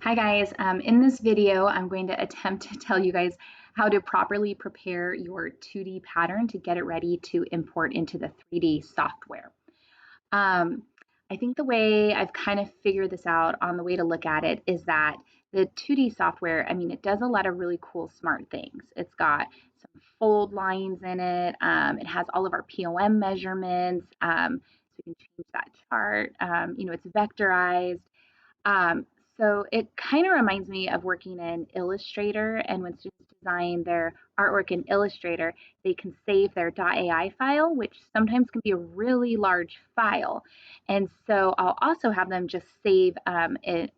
Hi guys, in this video I'm going to attempt to tell you guys how to properly prepare your 2D pattern to get it ready to import into the 3D software. Um, I think the way I've kind of figured this out on the way to look at it is that the 2D software, it does a lot of really cool smart things. It's got some fold lines in it. It has all of our POM measurements, so you can change that chart. It's vectorized. So it kind of reminds me of working in Illustrator, and when students design their artwork in Illustrator, they can save their .ai file, which sometimes can be a really large file. And so I'll also have them just save a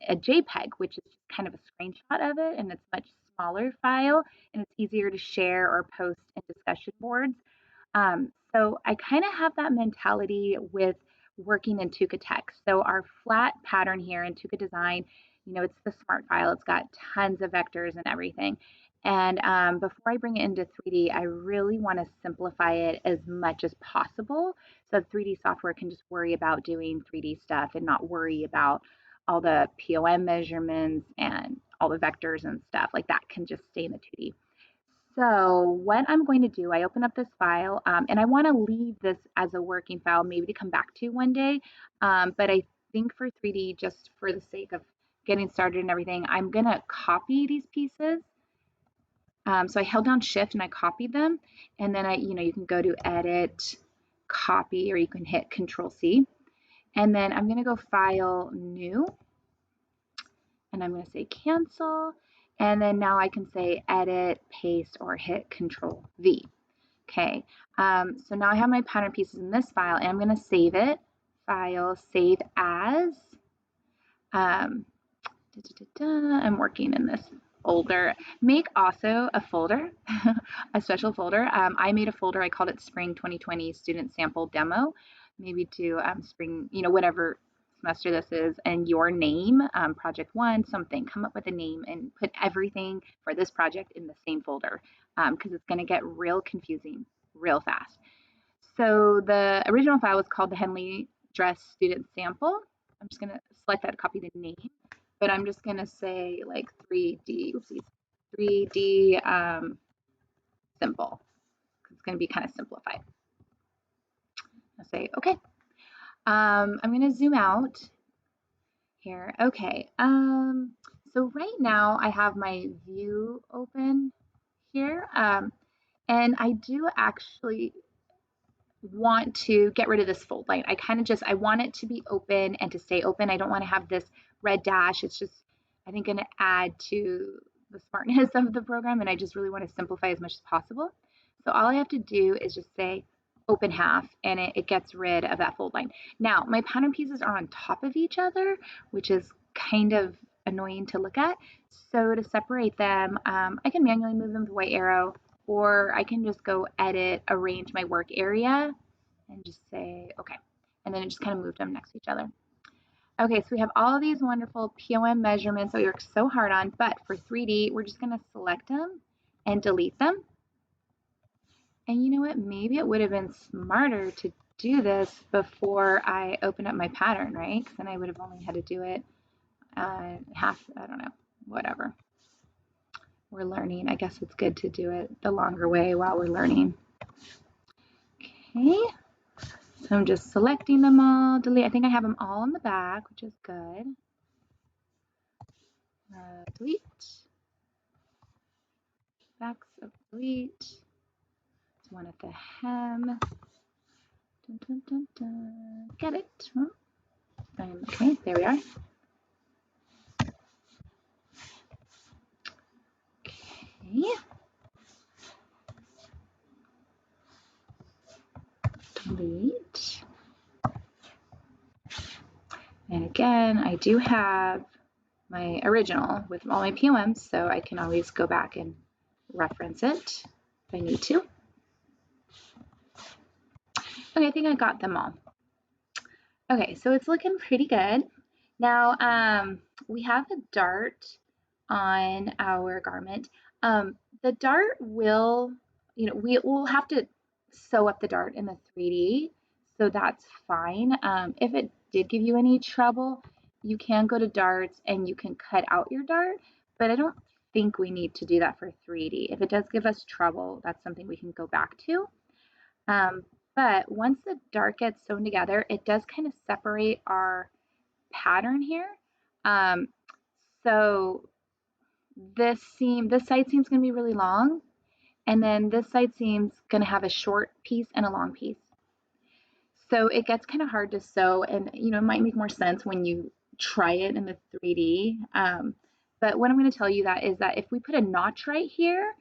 JPEG, which is just kind of a screenshot of it, and it's a much smaller file, and it's easier to share or post in discussion boards. So I kind of have that mentality with working in Tuka Text. So our flat pattern here in Tuka Design, it's the smart file. It's got tons of vectors and everything. And before I bring it into 3D, I really want to simplify it as much as possible so 3D software can just worry about doing 3D stuff and not worry about all the POM measurements and all the vectors and stuff. Like that can just stay in the 2D. So what I'm going to do, I open up this file, and I want to leave this as a working file, maybe to come back to one day. But I think for 3D, just for the sake of getting started and everything, I'm going to copy these pieces. So I held down Shift and I copied them, and then you can go to Edit, Copy, or you can hit Control C. And then I'm going to go File, New, and I'm going to say Cancel. And then now I can say Edit, Paste, or hit Control V. Okay, so now I have my pattern pieces in this file, and I'm going to save it. File, Save As. I'm working in this folder. Make also a folder, a special folder. I made a folder. I called it Spring 2020 Student Sample Demo. Maybe to spring, whatever semester this is, and your name, project one, something. Come up with a name and put everything for this project in the same folder because it's going to get real confusing real fast. So the original file was called the Henley Dress Student Sample. I'm just going to select that, copy the name, but I'm just going to say like 3D, oopsies, 3D simple. It's going to be kind of simplified. I'll say, okay. I'm going to zoom out here. Okay. So right now I have my view open here. And I do actually want to get rid of this fold line. I want it to be open and to stay open. I don't want to have this red dash. It's just, I think, going to add to the smartness of the program. And I just really want to simplify as much as possible. So all I have to do is just say open half, and it gets rid of that fold line. Now, my pattern pieces are on top of each other, which is kind of annoying to look at. So to separate them, I can manually move them with the white arrow, or I can just go edit, arrange my work area, and just say, okay. And then it just kind of moved them next to each other. Okay, so we have all of these wonderful POM measurements that we worked so hard on, but for 3D, we're just gonna select them and delete them. And you know what? Maybe it would have been smarter to do this before I open up my pattern, right? Because then I would have only had to do it half, I don't know, whatever. We're learning. I guess it's good to do it the longer way while we're learning. Okay, so I'm just selecting them all, delete. I think I have them all in the back, which is good. Delete. Backs of delete. There's one at the hem. Dun, dun, dun, dun. Get it? Okay, there we are. Okay. Delete. And again, I do have my original with all my POMs, so I can always go back and reference it if I need to. Okay, I think I got them all. Okay, so it's looking pretty good. Now, we have a dart on our garment. The dart will, we will have to sew up the dart in the 3D, so that's fine. If it did give you any trouble, you can go to darts and you can cut out your dart, but I don't think we need to do that for 3D. If it does give us trouble, that's something we can go back to. Um, but once the dart gets sewn together, it does kind of separate our pattern here. Um, so this side seam is going to be really long, and then this side seam's going to have a short piece and a long piece. So it gets kind of hard to sew, and it might make more sense when you try it in the 3D. But what I'm going to tell you that is that if we put a notch right here,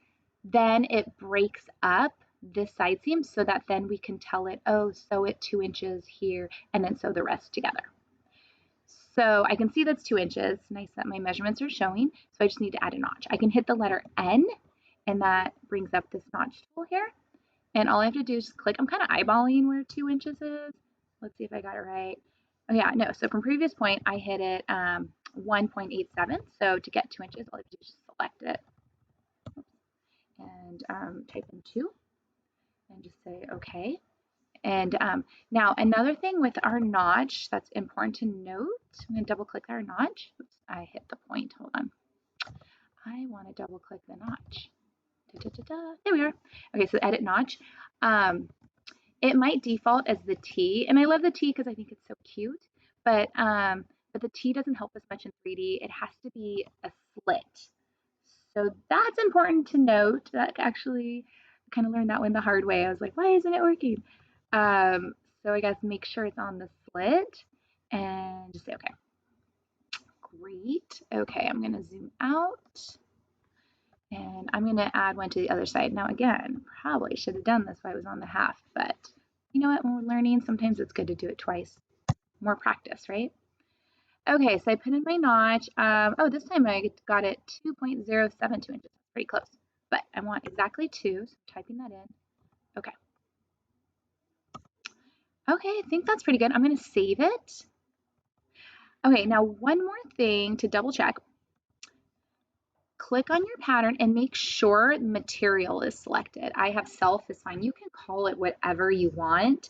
then it breaks up this side seam so that then we can tell it, oh, sew it 2 inches here and then sew the rest together. So I can see that's 2 inches. Nice that my measurements are showing. So I just need to add a notch. I can hit the letter N, and that brings up this notch tool here. And all I have to do is click. I'm kind of eyeballing where 2 inches is. Let's see if I got it right. Oh yeah, no. So from previous point, I hit it 1.87. So to get 2 inches, all I have to do is just select it and type in 2 and just say OK. And now another thing with our notch that's important to note, I'm going to double click our notch. Oops, I hit the point. Hold on. I want to double click the notch. There we are. Okay, so edit notch. It might default as the T, and I love the T because I think it's so cute, but the T doesn't help us much in 3D. It has to be a slit. So that's important to note. That actually, I kind of learned that one the hard way. I was like, why isn't it working? So I guess make sure it's on the slit and just say okay. Great. Okay, I'm going to zoom out. And I'm going to add one to the other side. Now again, probably should have done this while I was on the half, but you know what, when we're learning, sometimes it's good to do it twice. More practice, right? Okay, so I put in my notch. Oh, this time I got it 2.072 inches. Pretty close. But I want exactly 2, so I'm typing that in. Okay. Okay, I think that's pretty good. I'm going to save it. Okay, now one more thing to double check. Click on your pattern and make sure material is selected. I have self is fine. You can call it whatever you want.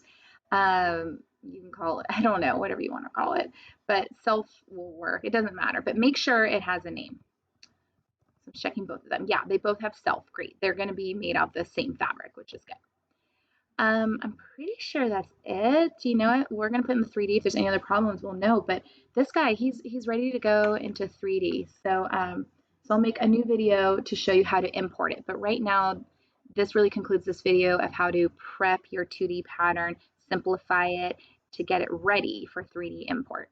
You can call it, I don't know, whatever you want to call it, but self will work. It doesn't matter, but make sure it has a name. So I'm checking both of them. Yeah, they both have self. Great. They're going to be made out of the same fabric, which is good. I'm pretty sure that's it. You know what? We're going to put in the 3D. If there's any other problems, we'll know. But this guy, he's ready to go into 3D. So I'll make a new video to show you how to import it. But right now, this really concludes this video of how to prep your 2D pattern, simplify it to get it ready for 3D import.